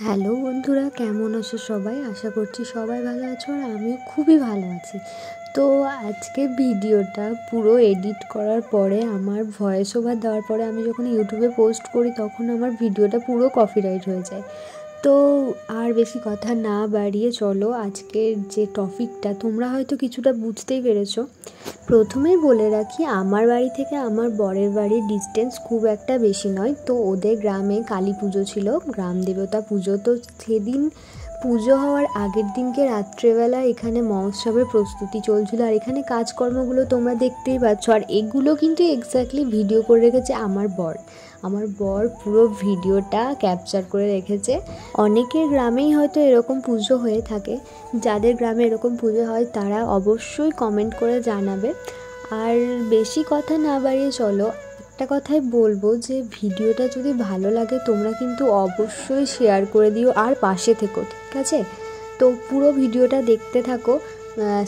Hello বন্ধুরা, কেমন আছো সবাই? আশা করছি সবাই ভালো আছো আর আমিও খুবই ভালো আছি। তো আজকে ভিডিওটা পুরো এডিট করার পরে, আমার ভয়েস ওভার দেওয়ার পরে আমি যখন ইউটিউবে পোস্ট করি তখন আমার ভিডিওটা পুরো কপিরাইট হয়ে যায়। তো আর বেশি কথা না বাড়িয়ে চলো আজকের যে টপিকটা, তোমরা হয়তো কিছুটা বুঝতেই পেরেছো। প্রথমেই বলে রাখি, আমার বাড়ি থেকে আমার বরের বাড়ির ডিস্টেন্স খুব একটা বেশি নয়। তো ওদের গ্রামে কালী পুজো ছিল, গ্রাম দেবতা পুজো। তো সেদিন পুজো হওয়ার আগের দিনকে রাত্রেবেলা এখানে মহোৎসবের প্রস্তুতি চলছিল, আর এখানে কাজকর্মগুলো তোমরা দেখতেই পাচ্ছ। আর এগুলো কিন্তু এক্স্যাক্টলি ভিডিও করে রেখেছে আমার বর পুরো ভিডিওটা ক্যাপচার করে রেখেছে। অনেকের গ্রামেই হয়তো এরকম পুজো হয়ে থাকে, যাদের গ্রামে এরকম পুজো হয় তারা অবশ্যই কমেন্ট করে জানাবে। আর বেশি কথা না বাড়িয়ে চলো একটা কথাই বলবো, যে ভিডিওটা যদি ভালো লাগে তোমরা কিন্তু অবশ্যই শেয়ার করে দিও আর পাশে থেকো, ঠিক আছে? তো পুরো ভিডিওটা দেখতে থাকো,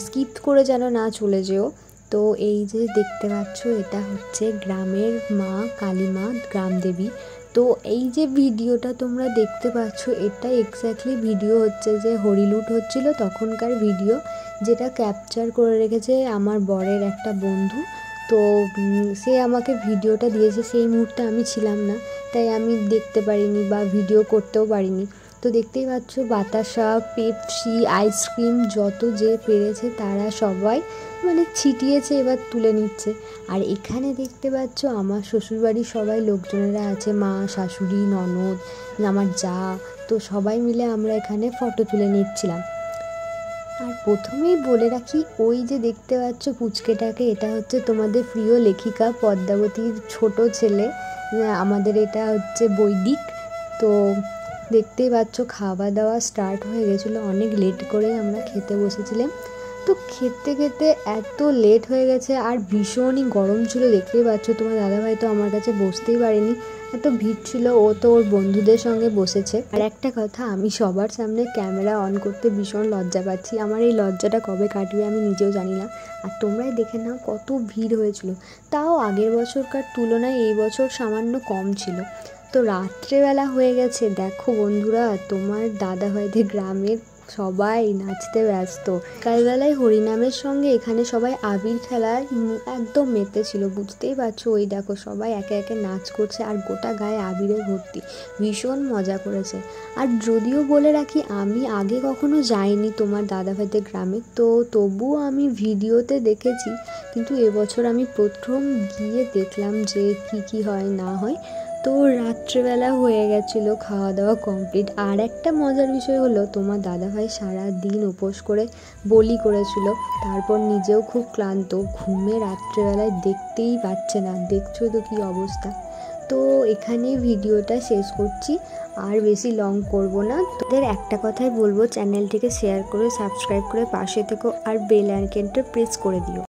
স্কিপ করে যেন না চলে যেও। তো এই যে দেখতে পাচ্ছ, এটা হচ্ছে গ্রামের মা কালী মা, গ্রাম দেবী। তো এই যে ভিডিওটা তোমরা দেখতে পাচ্ছ, এটা এক্স্যাক্টলি ভিডিও হচ্ছে যে হরিলুট হচ্ছিল তখনকার ভিডিও, যেটা ক্যাপচার করে রেখেছে আমার বরের একটা বন্ধু। তো সে আমাকে ভিডিওটা দিয়েছে, সেই মুহূর্তে আমি ছিলাম না, তাই আমি দেখতে পারিনি বা ভিডিও করতেও পারিনি। তো দেখতেই পাচ্ছ, বাতাসা, পেপসি, আইসক্রিম যত যে পেরেছে তারা সবাই ছিটিয়েছে, এবার তুলে নিচ্ছে। আর এখানে দেখতে পাচ্ছ আমার শ্বশুরবাড়ির সবাই লোকজনেরা আছে, মা, শাশুড়ি, ননদ, আমার যা। তো সবাই মিলে আমরা এখানে ফটো তুলে নিচ্ছিলাম। আর প্রথমেই বলে রাখি, ওই যে দেখতে পাচ্ছ পুচকেটাকে, এটা হচ্ছে তোমাদের প্রিয় লেখিকা পদ্মাবতীর ছোট ছেলে। আমাদের এটা হচ্ছে বৈদিক। তো দেখতেই পাচ্ছ খাওয়া দাওয়া স্টার্ট হয়ে গেছিলো, অনেক লেট করে আমরা খেতে বসেছিলাম। তো খেতে খেতে এত লেট হয়ে গেছে, আর ভীষণই গরম ছিল। দেখতেই পাচ্ছ, তোমার দাদাভাই তো আমার কাছে বসতেই পারেনি, এত ভিড় ছিল। ও তো ওর বন্ধুদের সঙ্গে বসেছে। আর একটা কথা, আমি সবার সামনে ক্যামেরা অন করতে ভীষণ লজ্জা পাচ্ছি। আমার এই লজ্জাটা কবে কাটবে আমি নিজেও জানি না। আর তোমরাই দেখে নাও কত ভিড় হয়েছিল, তাও আগের বছরকার তুলনায় এই বছর সামান্য কম ছিল। তো রাত্রেবেলা হয়ে গেছে, দেখো বন্ধুরা, তোমার দাদাভাইদের গ্রামের সবাই নাচতে ব্যস্ত। কালবেলায় হরিনামের সঙ্গে এখানে সবাই আবির খেলার একদম মেতে ছিল, বুঝতেই পারছো। ওই দেখো সবাই একে একে নাচ করছে আর গোটা গায়ে আবিরে ভর্তি, ভীষণ মজা করেছে। আর যদিও বলে রাখি, আমি আগে কখনো যাইনি তোমার দাদাভাইদের গ্রামে, তো তবুও আমি ভিডিওতে দেখেছি। কিন্তু এবছর আমি প্রথম গিয়ে দেখলাম যে কি হয় না হয়। তো রাত্রেবেলা হয়ে গেছিলো, খাওয়া দাওয়া কমপ্লিট। আর একটা মজার বিষয় হলো, তোমার দাদাভাই সারা দিন উপোস করে বলি করেছিল, তারপর নিজেও খুব ক্লান্ত, ঘুমে রাত্রেবেলায় দেখতেই পাচ্ছে না। দেখছো তো কী অবস্থা। তো এখানেই ভিডিওটা শেষ করছি, আর বেশি লং করব না। তোদের একটা কথাই বলবো, চ্যানেলটিকে শেয়ার করে সাবস্ক্রাইব করে পাশে থেকো, আর বেল আইকনটা প্রেস করে দিও।